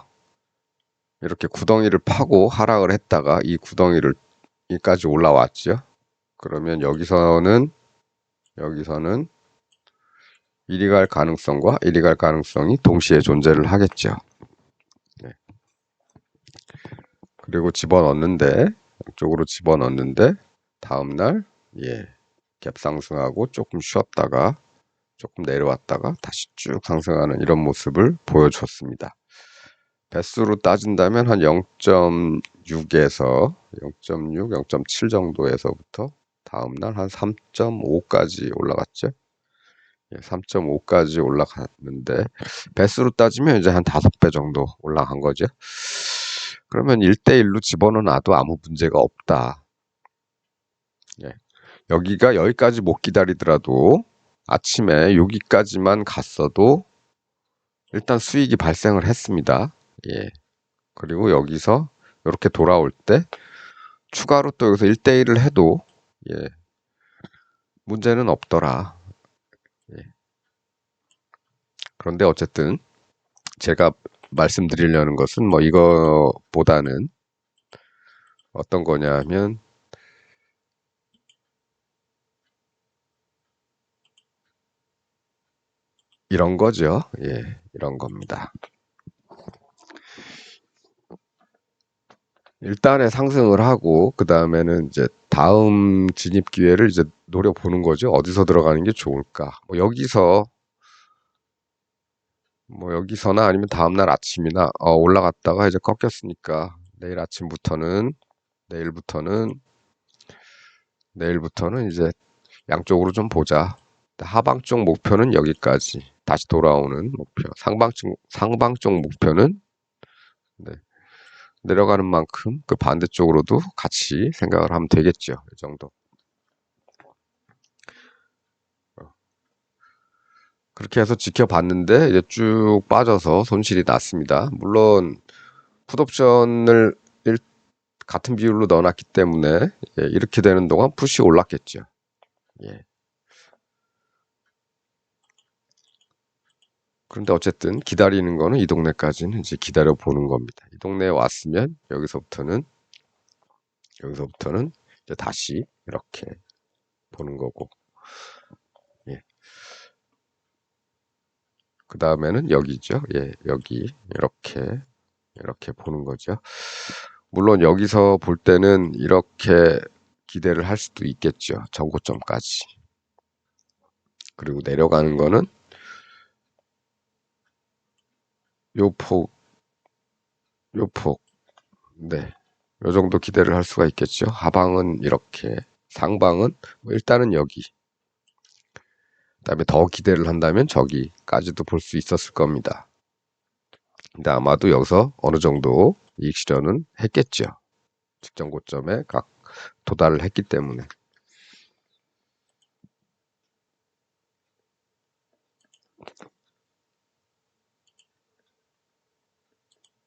이렇게 구덩이를 파고 하락을 했다가 이 구덩이를 여기까지 올라왔죠. 그러면 여기서는 이리 갈 가능성과 이리 갈 가능성이 동시에 존재를 하겠죠. 네. 그리고 집어넣는데 양쪽으로 집어넣는데 다음날 예, 갭 상승하고 조금 쉬었다가 조금 내려왔다가 다시 쭉 상승하는 이런 모습을 보여줬습니다. 배수로 따진다면 한 0.6에서 0.6, 0.7 정도에서부터 다음날 한 3.5까지 올라갔죠. 3.5까지 올라갔는데 배수로 따지면 이제 한 5배 정도 올라간 거죠. 그러면 1대1로 집어넣어놔도 아무 문제가 없다. 예. 여기가 여기까지 못 기다리더라도 아침에 여기까지만 갔어도 일단 수익이 발생을 했습니다. 예. 그리고 여기서 이렇게 돌아올 때 추가로 또 여기서 1대1을 해도 예. 문제는 없더라. 예. 그런데 어쨌든 제가 말씀드리려는 것은 뭐 이거보다는 어떤 거냐면 이런 거죠. 예, 이런 겁니다. 일단에 상승을 하고 그 다음에는 이제 다음 진입 기회를 이제 노려보는 거죠. 어디서 들어가는 게 좋을까? 뭐 여기서나 아니면 다음날 아침이나 올라갔다가 이제 꺾였으니까 내일부터는 이제 양쪽으로 좀 보자. 하방 쪽 목표는 여기까지 다시 돌아오는 목표. 상방 쪽 목표는 네. 내려가는 만큼 그 반대쪽으로도 같이 생각을 하면 되겠죠. 이 정도. 그렇게 해서 지켜봤는데 이제 쭉 빠져서 손실이 났습니다. 물론 풋옵션을 같은 비율로 넣어놨기 때문에 이렇게 되는 동안 풋이 올랐겠죠. 예. 그런데 어쨌든 기다리는 거는 이 동네까지는 이제 기다려 보는 겁니다. 이 동네에 왔으면 여기서부터는 이제 다시 이렇게 보는 거고, 예. 그 다음에는 여기죠. 예, 여기 이렇게 보는 거죠. 물론 여기서 볼 때는 이렇게 기대를 할 수도 있겠죠. 전고점까지. 그리고 내려가는 거는 요 폭, 네. 요 정도 기대를 할 수가 있겠죠. 하방은 이렇게, 상방은 뭐 일단은 여기. 그다음에 더 기대를 한다면 저기까지도 볼 수 있었을 겁니다. 근데 아마도 여기서 어느 정도 이익 실현은 했겠죠. 직전 고점에 각 도달을 했기 때문에.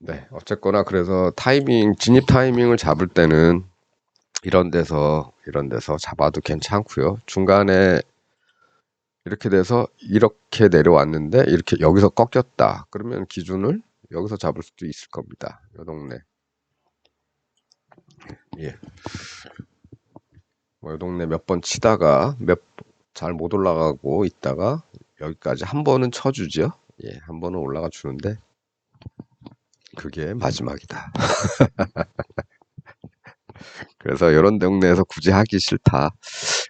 네, 어쨌거나 그래서 진입 타이밍을 잡을 때는 이런 데서 잡아도 괜찮고요. 중간에 이렇게 돼서 이렇게 내려왔는데 이렇게 여기서 꺾였다. 그러면 기준을 여기서 잡을 수도 있을 겁니다. 이 동네. 예. 뭐 이 동네 몇 번 치다가 잘 못 올라가고 있다가 여기까지 한 번은 쳐주죠. 예, 한 번은 올라가 주는데 그게 마지막이다. 그래서 이런 동네에서 굳이 하기 싫다.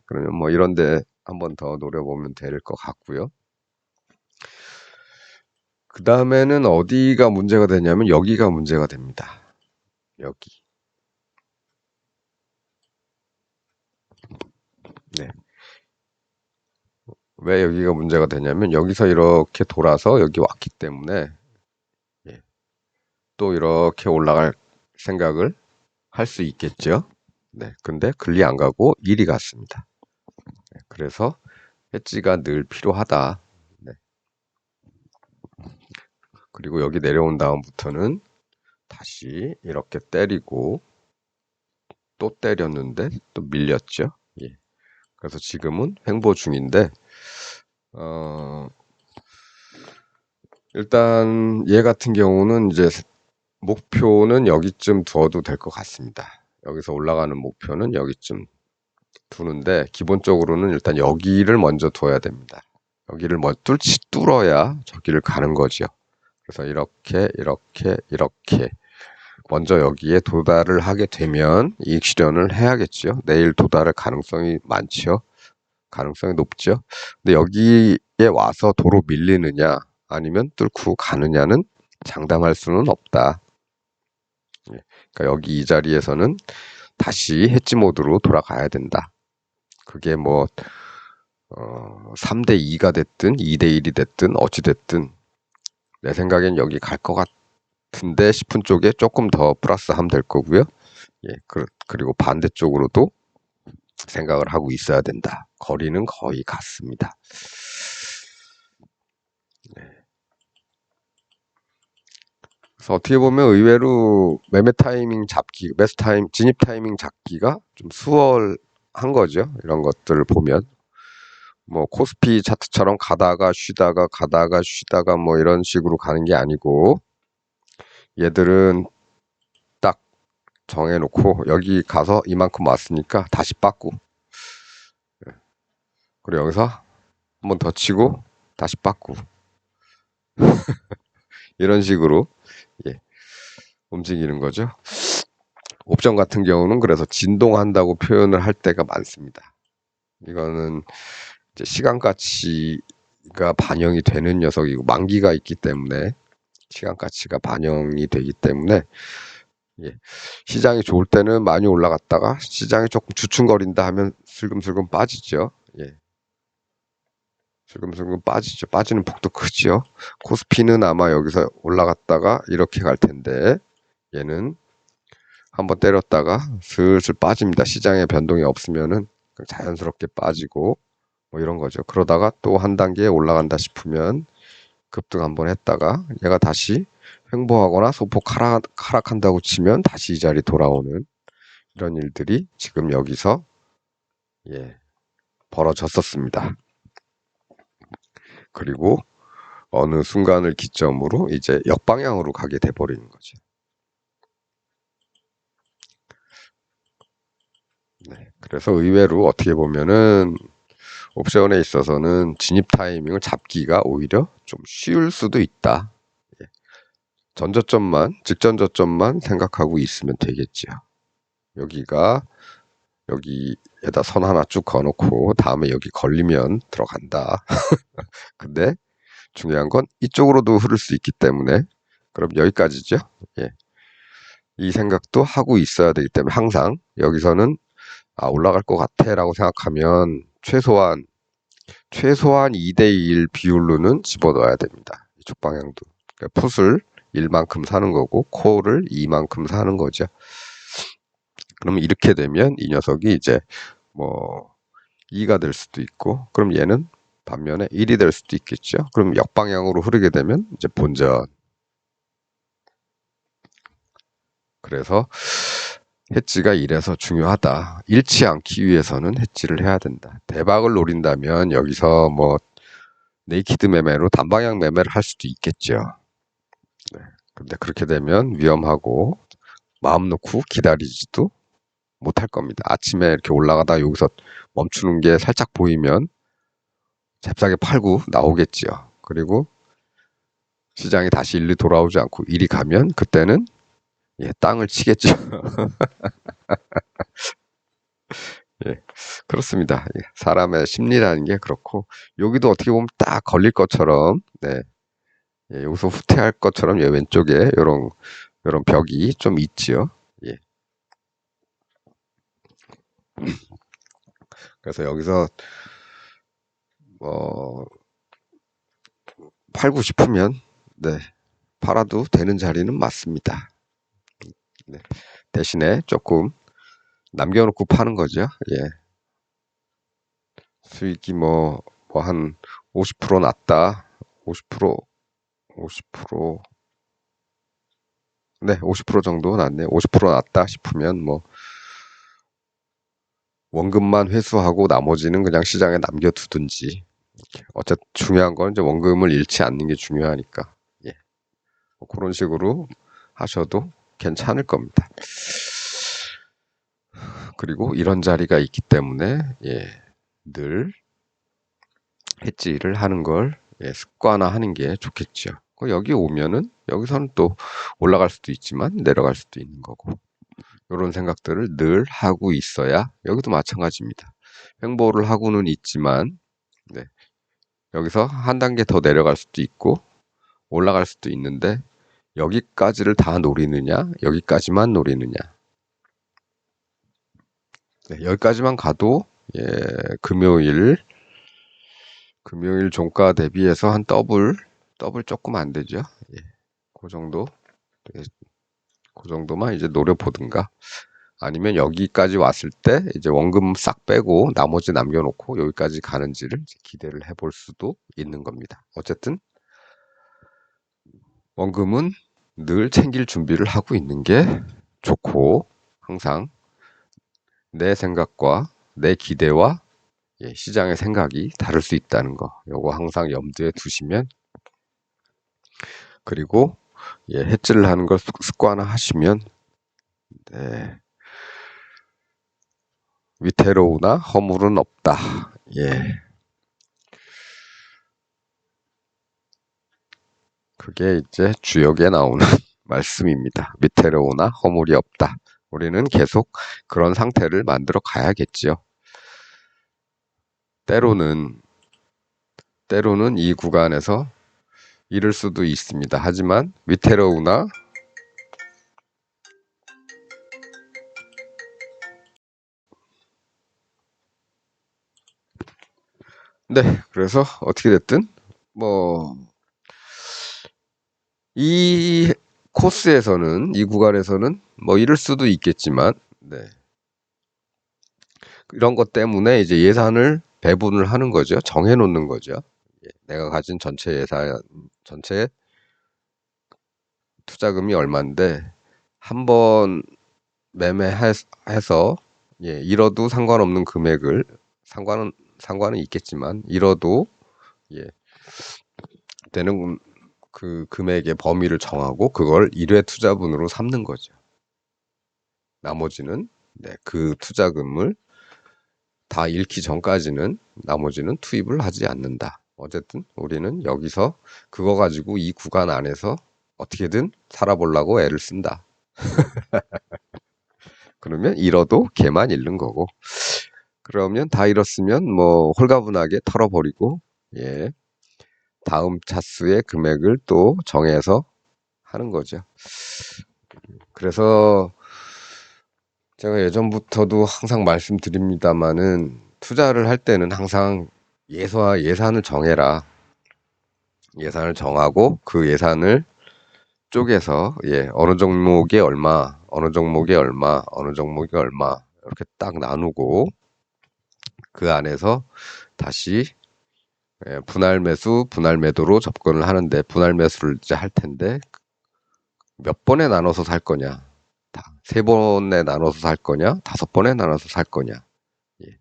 그러면 뭐 이런 데 한 번 더 노려보면 될 것 같고요. 그 다음에는 어디가 문제가 되냐면 여기가 문제가 됩니다. 여기. 네. 왜 여기가 문제가 되냐면 여기서 이렇게 돌아서 여기 왔기 때문에 예, 또 이렇게 올라갈 생각을 할 수 있겠죠. 네. 근데 글리 안 가고 이리 갔습니다. 네, 그래서 해지가 늘 필요하다. 네. 그리고 여기 내려온 다음부터는 다시 이렇게 때리고 또 때렸는데 또 밀렸죠. 예. 그래서 지금은 횡보 중인데 일단 얘 같은 경우는 이제 목표는 여기쯤 두어도 될 것 같습니다. 여기서 올라가는 목표는 여기쯤 두는데 기본적으로는 일단 여기를 먼저 둬야 됩니다. 여기를 뚫어야 저기를 가는 거죠. 그래서 이렇게 먼저 여기에 도달을 하게 되면 이익 실현을 해야겠죠. 내일 도달할 가능성이 많죠. 가능성이 높죠. 근데 여기에 와서 도로 밀리느냐 아니면 뚫고 가느냐는 장담할 수는 없다. 그러니까 여기 이 자리에서는 다시 해지 모드로 돌아가야 된다. 그게 뭐 3대 2가 됐든 2대 1이 됐든 어찌 됐든 내 생각엔 여기 갈 것 같은데 싶은 쪽에 조금 더 플러스 하면 될 거고요. 예, 그리고 반대쪽으로도 생각을 하고 있어야 된다. 거리는 거의 같습니다. 네. 그래서 어떻게 보면 의외로 매매 타이밍 잡기, 진입 타이밍 잡기가 좀 수월한 거죠. 이런 것들을 보면. 뭐 코스피 차트처럼 가다가 쉬다가 뭐 이런 식으로 가는 게 아니고 얘들은 딱 정해놓고 여기 가서 이만큼 왔으니까 다시 빠꾸 그리고 여기서 한 번 더 치고 다시 빠꾸 이런 식으로 예, 움직이는 거죠. 옵션 같은 경우는 그래서 진동한다고 표현을 할 때가 많습니다. 이거는 이제 시간 가치가 반영이 되는 녀석이고 만기가 있기 때문에 시간 가치가 반영이 되기 때문에 예, 시장이 좋을 때는 많이 올라갔다가 시장이 조금 주춤거린다 하면 슬금슬금 빠지죠. 예, 슬금슬금 빠지죠. 빠지는 폭도 크죠. 코스피는 아마 여기서 올라갔다가 이렇게 갈 텐데 얘는 한번 때렸다가 슬슬 빠집니다. 시장에 변동이 없으면은 자연스럽게 빠지고 뭐 이런 거죠. 그러다가 또 한 단계 올라간다 싶으면 급등 한번 했다가 얘가 다시 횡보하거나 소폭 하락한다고 치면 다시 이 자리 돌아오는 이런 일들이 지금 여기서 벌어졌었습니다. 그리고 어느 순간을 기점으로 이제 역방향으로 가게 돼버리는 거죠. 네, 그래서 의외로 어떻게 보면은 옵션에 있어서는 진입 타이밍을 잡기가 오히려 좀 쉬울 수도 있다. 직전 저점만 생각하고 있으면 되겠지요. 여기에다 선 하나 쭉 그어놓고 다음에 여기 걸리면 들어간다. 근데 중요한 건 이쪽으로도 흐를 수 있기 때문에 그럼 여기까지죠. 예. 이 생각도 하고 있어야 되기 때문에 항상 여기서는 올라갈 것 같아 라고 생각하면 최소한 2대1 비율로는 집어넣어야 됩니다. 이쪽 방향도. 그러니까 풋을 1만큼 사는 거고 콜을 2만큼 사는 거죠. 그러면 이렇게 되면 이 녀석이 이제 뭐 2가 될 수도 있고 그럼 얘는 반면에 1이 될 수도 있겠죠. 그럼 역방향으로 흐르게 되면 이제 본전. 그래서 해지가 이래서 중요하다. 잃지 않기 위해서는 해지를 해야 된다. 대박을 노린다면 여기서 뭐 네이키드 매매로 단방향 매매를 할 수도 있겠죠. 네. 근데 그렇게 되면 위험하고 마음 놓고 기다리지도 못할 겁니다. 아침에 이렇게 올라가다 여기서 멈추는 게 살짝 보이면 잽싸게 팔고 나오겠지요. 그리고 시장이 다시 일리 돌아오지 않고 이리 가면 그때는 땅을 치겠죠. 예, 그렇습니다. 사람의 심리라는 게 그렇고 여기도 어떻게 보면 딱 걸릴 것처럼 여기서 후퇴할 것처럼 왼쪽에 요런 벽이 좀 있지요. 예. 그래서 여기서 팔고 싶으면 팔아도 되는 자리는 맞습니다. 네. 대신에 조금 남겨놓고 파는 거죠. 예. 수익이 한 50% 났다. 50%, 50%, 네, 50% 정도 났네. 50% 났다 싶으면 원금만 회수하고 나머지는 그냥 시장에 남겨두든지. 어쨌든 중요한 건 이제 원금을 잃지 않는 게 중요하니까. 예. 그런 식으로 하셔도 괜찮을 겁니다. 그리고 이런 자리가 있기 때문에 늘 해지를 하는 걸 습관화하는 게 좋겠죠. 여기 오면은 여기서는 또 올라갈 수도 있지만 내려갈 수도 있는 거고 이런 생각들을 늘 하고 있어야 여기도 마찬가지입니다. 횡보를 하고는 있지만 여기서 한 단계 더 내려갈 수도 있고 올라갈 수도 있는데 여기까지를 다 노리느냐 여기까지만 노리느냐 여기까지만 가도 금요일 종가 대비해서 한 더블 조금 안 되죠. 그 정도, 그 정도만 이제 노려보든가. 아니면 여기까지 왔을 때 이제 원금 싹 빼고 나머지 남겨놓고 여기까지 가는지를 기대를 해볼 수도 있는 겁니다. 어쨌든 원금은 늘 챙길 준비를 하고 있는 게 좋고 항상 내 생각과 내 기대와 시장의 생각이 다를 수 있다는 거. 요거 항상 염두에 두시면 그리고 해지를 하는 걸 습관화 하시면 위태로우나 허물은 없다. 그게 이제 주역에 나오는 말씀입니다. 위태로우나 허물이 없다. 우리는 계속 그런 상태를 만들어 가야겠지요. 때로는 이 구간에서 잃을 수도 있습니다. 하지만 위태로우나 그래서 어떻게 됐든 이 코스에서는, 이 구간에서는 뭐 이럴 수도 있겠지만, 네. 이런 것 때문에 이제 예산을 배분을 하는 거죠. 정해 놓는 거죠. 예, 내가 가진 전체 예산, 전체 투자금이 얼마인데, 한번 매매해서, 예, 잃어도 상관없는 금액을, 상관은 있겠지만, 잃어도, 예, 되는 그 금액의 범위를 정하고, 그걸 1회 투자분으로 삼는 거죠. 나머지는, 네, 그 투자금을 다 잃기 전까지는 나머지는 투입을 하지 않는다. 어쨌든 우리는 여기서 그거 가지고 이 구간 안에서 어떻게든 살아보려고 애를 쓴다. 그러면 잃어도 걔만 잃는 거고. 그러면 다 잃었으면 뭐 홀가분하게 털어버리고, 예, 다음 차수의 금액을 또 정해서 하는 거죠. 그래서 제가 예전부터도 항상 말씀드립니다마는 투자를 할 때는 항상 예산을 정해라. 예산을 정하고 그 예산을 쪼개서, 예, 어느 종목에 얼마, 어느 종목에 얼마, 어느 종목에 얼마 이렇게 딱 나누고 그 안에서 다시, 예, 분할 매수, 분할 매도로 접근을 하는데, 분할 매수를 이제 할 텐데 몇 번에 나눠서 살 거냐, 세 번에 나눠서 살 거냐, 다섯 번에 나눠서 살 거냐, 예,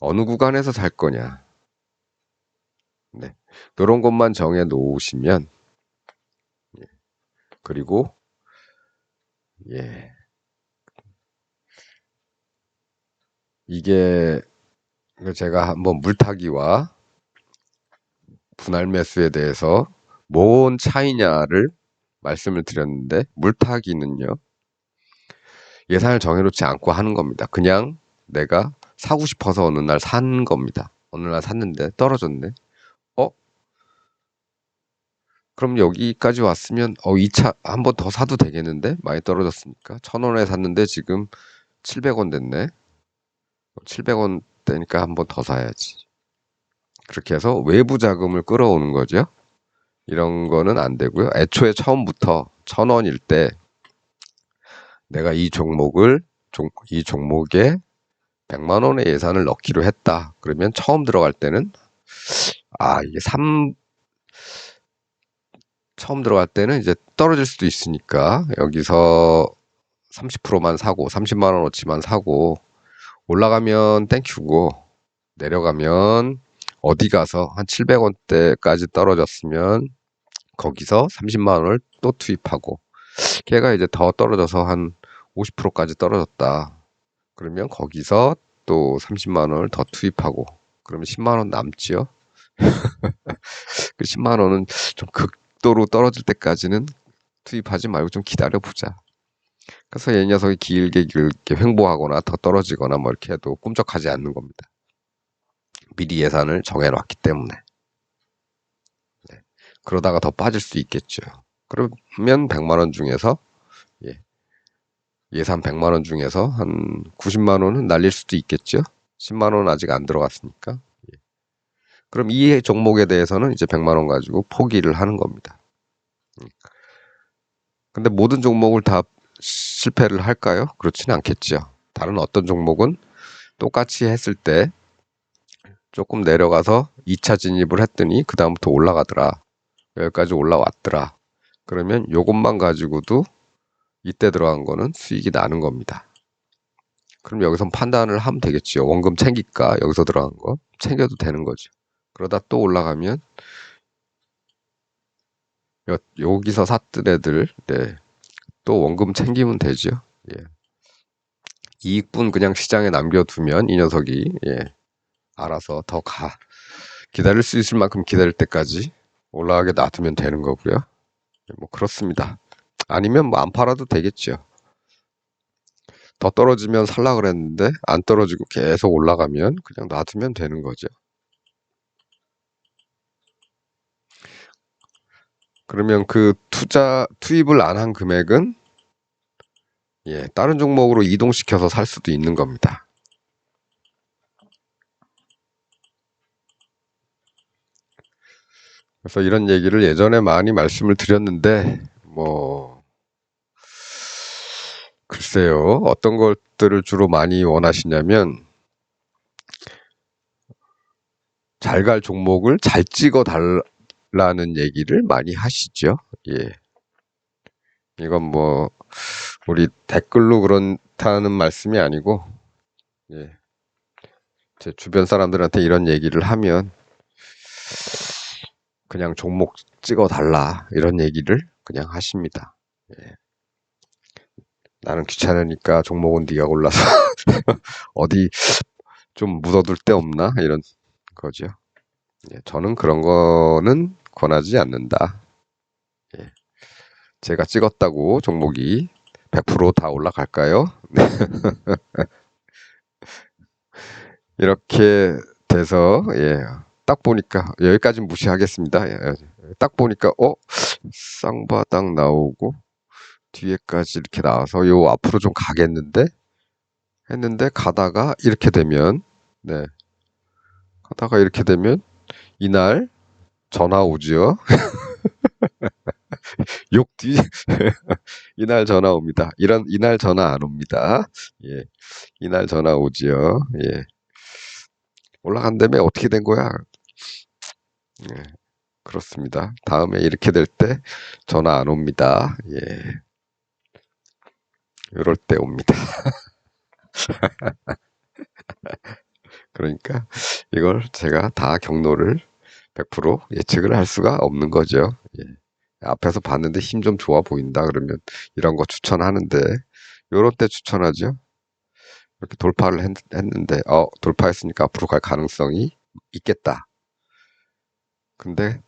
어느 구간에서 살 거냐, 네, 그런 것만 정해 놓으시면, 그리고, 예, 이게 제가 한번 물타기와 분할 매수에 대해서 뭔 차이냐를 말씀을 드렸는데, 물타기는요, 예산을 정해놓지 않고 하는 겁니다. 그냥 내가 사고 싶어서 어느 날 산 겁니다. 어느 날 샀는데 떨어졌네. 어? 그럼 여기까지 왔으면, 이 차 한 번 더 사도 되겠는데? 많이 떨어졌으니까. 1,000원에 샀는데 지금 700원 됐네. 700원 되니까 한 번 더 사야지. 그렇게 해서 외부 자금을 끌어오는 거죠. 이런 거는 안 되고요. 애초에 처음부터 1,000원일 때 내가 이 종목에 100만 원의 예산을 넣기로 했다. 그러면 처음 들어갈 때는, 이게 처음 들어갈 때는 이제 떨어질 수도 있으니까 여기서 30%만 사고 30만 원어치만 사고, 올라가면 땡큐고 내려가면 어디 가서 한 700원대까지 떨어졌으면 거기서 30만 원을 또 투입하고, 걔가 이제 더 떨어져서 한 50%까지 떨어졌다. 그러면 거기서 또 30만 원을 더 투입하고, 그러면 10만 원 남지요. 그 10만 원은 좀 극도로 떨어질 때까지는 투입하지 말고 좀 기다려 보자. 그래서 이 녀석이 길게 횡보하거나 더 떨어지거나 뭐 이렇게 해도 꿈쩍하지 않는 겁니다. 미리 예산을 정해놨기 때문에. 네. 그러다가 더 빠질 수 있겠죠. 그러면 100만 원 중에서, 예, 예산 100만 원 중에서 한 90만 원은 날릴 수도 있겠죠. 10만 원은 아직 안 들어갔으니까. 예. 그럼 이 종목에 대해서는 이제 100만 원 가지고 포기를 하는 겁니다. 근데 모든 종목을 다 실패를 할까요? 그렇지는 않겠죠. 다른 어떤 종목은 똑같이 했을 때 조금 내려가서 2차 진입을 했더니 그 다음부터 올라가더라. 여기까지 올라왔더라. 그러면 요것만 가지고도 이때 들어간 거는 수익이 나는 겁니다. 그럼 여기서 판단을 하면 되겠지요. 원금 챙길까? 여기서 들어간 거 챙겨도 되는 거죠. 그러다 또 올라가면 여기서 샀던 애들, 네, 또 원금 챙기면 되죠. 예. 이익분 그냥 시장에 남겨두면 이 녀석이, 예, 알아서 기다릴 수 있을 만큼 기다릴 때까지 올라가게 놔두면 되는 거고요. 뭐 그렇습니다. 아니면 뭐 안 팔아도 되겠죠. 더 떨어지면 살라 그랬는데 안 떨어지고 계속 올라가면 그냥 놔두면 되는 거죠. 그러면 그 투입을 안 한 금액은, 예, 다른 종목으로 이동시켜서 살 수도 있는 겁니다. 그래서 이런 얘기를 예전에 많이 말씀을 드렸는데 뭐, 글쎄요. 어떤 것들을 주로 많이 원하시냐면, 잘 갈 종목을 잘 찍어 달라는 얘기를 많이 하시죠. 예. 이건 뭐, 우리 댓글로 그렇다는 말씀이 아니고, 예. 제 주변 사람들한테 이런 얘기를 하면, 그냥 종목 찍어 달라. 이런 얘기를 그냥 하십니다. 예. 나는 귀찮으니까 종목은 네가 골라서 어디 좀 묻어둘 데 없나? 이런 거죠. 예, 저는 그런 거는 권하지 않는다. 예, 제가 찍었다고 종목이 100%다 올라갈까요? 이렇게 돼서 예, 딱 보니까 여기까지 무시하겠습니다. 예, 딱 보니까 쌍바닥 나오고 뒤에까지 이렇게 나와서 요 앞으로 좀 가겠는데 했는데 가다가 이렇게 되면 네, 가다가 이렇게 되면 이날 전화 오지요. 욕 뒤, 이날 전화 옵니다. 이날 전화 안 옵니다. 예, 이날 전화 오지요. 예, 올라간다며 어떻게 된 거야? 예, 그렇습니다. 다음에 이렇게 될 때 전화 안 옵니다. 예, 이럴 때 옵니다. 그러니까 이걸 제가 다 경로를 100% 예측을 할 수가 없는 거죠. 예. 앞에서 봤는데 힘 좀 좋아 보인다 그러면 이런 거 추천하는데 요럴 때 추천하죠. 이렇게 돌파를 했는데 돌파했으니까 앞으로 갈 가능성이 있겠다. 근데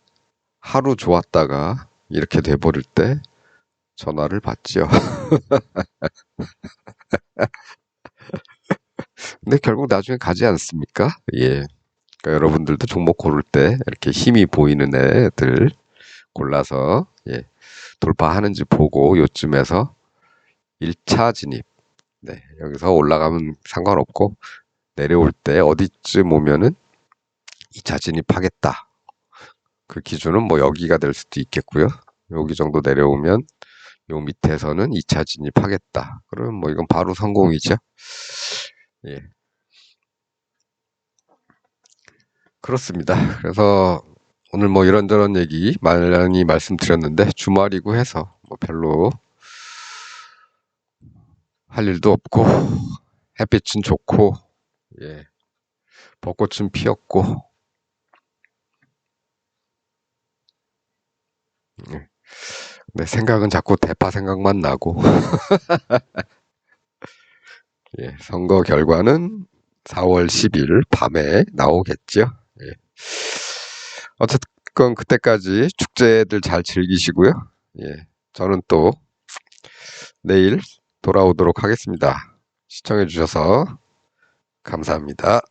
하루 좋았다가 이렇게 돼버릴 때 전화를 받지요. 근데 결국 나중에 가지 않습니까? 예. 그러니까 여러분들도 종목 고를 때 이렇게 힘이 보이는 애들 골라서 예, 돌파하는지 보고 요쯤에서 1차 진입. 네, 여기서 올라가면 상관없고 내려올 때 어디쯤 오면은 2차 진입하겠다. 그 기준은 뭐 여기가 될 수도 있겠고요. 여기 정도 내려오면 요 밑에서는 2차 진입하겠다. 그러면 뭐 이건 바로 성공이죠. 예, 그렇습니다. 그래서 오늘 뭐 이런저런 얘기 많이 말씀드렸는데 주말이고 해서 뭐 별로 할 일도 없고 햇빛은 좋고 예, 벚꽃은 피었고 예, 내 생각은 자꾸 대파 생각만 나고 예, 선거 결과는 4월 10일 밤에 나오겠죠. 예. 어쨌건 그때까지 축제들 잘 즐기시고요. 예, 저는 또 내일 돌아오도록 하겠습니다. 시청해 주셔서 감사합니다.